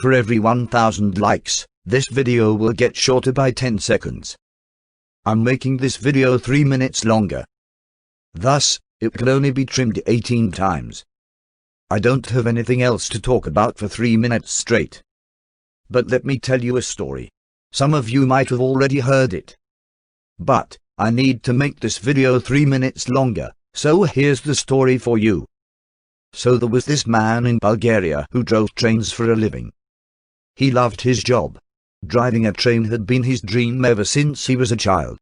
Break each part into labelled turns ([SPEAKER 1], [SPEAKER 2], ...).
[SPEAKER 1] For every 1000 likes, this video will get shorter by 10 seconds. I'm making this video 3 minutes longer. Thus, it can only be trimmed 18 times. I don't have anything else to talk about for 3 minutes straight. But let me tell you a story. Some of you might have already heard it. But, I need to make this video 3 minutes longer, so here's the story for you. So there was this man in Bulgaria who drove trains for a living. He loved his job. Driving a train had been his dream ever since he was a child.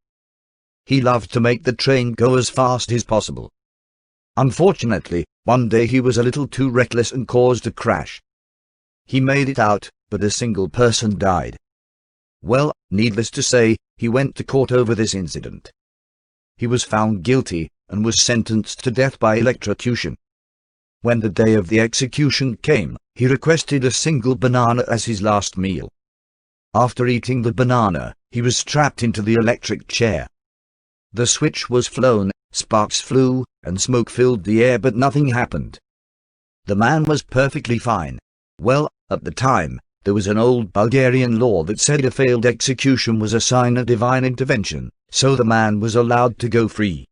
[SPEAKER 1] He loved to make the train go as fast as possible. Unfortunately, one day he was a little too reckless and caused a crash. He made it out, but a single person died. Well, needless to say, he went to court over this incident. He was found guilty, and was sentenced to death by electrocution. When the day of the execution came, he requested a single banana as his last meal. After eating the banana, he was strapped into the electric chair. The switch was flown, sparks flew, and smoke filled the air, but nothing happened. The man was perfectly fine. Well, at the time, there was an old Bulgarian law that said a failed execution was a sign of divine intervention, so the man was allowed to go free.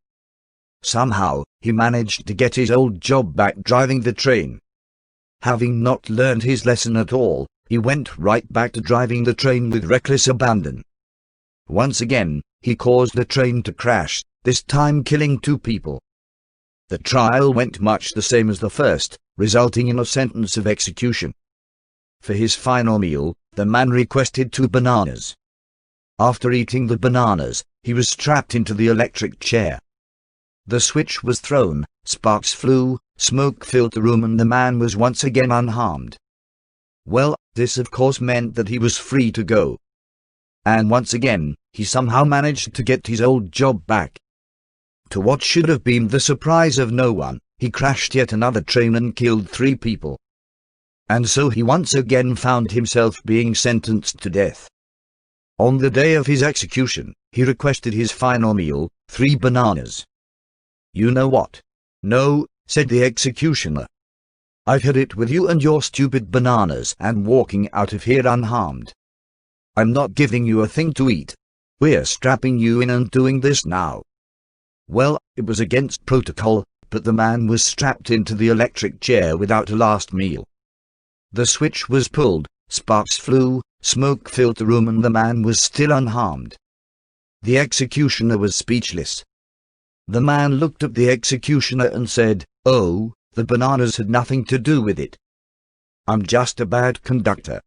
[SPEAKER 1] Somehow, he managed to get his old job back driving the train. Having not learned his lesson at all, he went right back to driving the train with reckless abandon. Once again, he caused the train to crash, this time killing 2 people. The trial went much the same as the first, resulting in a sentence of execution. For his final meal, the man requested 2 bananas. After eating the bananas, he was strapped into the electric chair. The switch was thrown, sparks flew, smoke filled the room, and the man was once again unharmed. Well, this of course meant that he was free to go. And once again, he somehow managed to get his old job back. To what should have been the surprise of no one, he crashed yet another train and killed 3 people. And so he once again found himself being sentenced to death. On the day of his execution, he requested his final meal, 3 bananas. You know what? No, said the executioner. I've had it with you and your stupid bananas and walking out of here unharmed. I'm not giving you a thing to eat. We're strapping you in and doing this now. Well, it was against protocol, but the man was strapped into the electric chair without a last meal. The switch was pulled, sparks flew, smoke filled the room, and the man was still unharmed. The executioner was speechless. The man looked at the executioner and said, "Oh, the bananas had nothing to do with it. I'm just a bad conductor."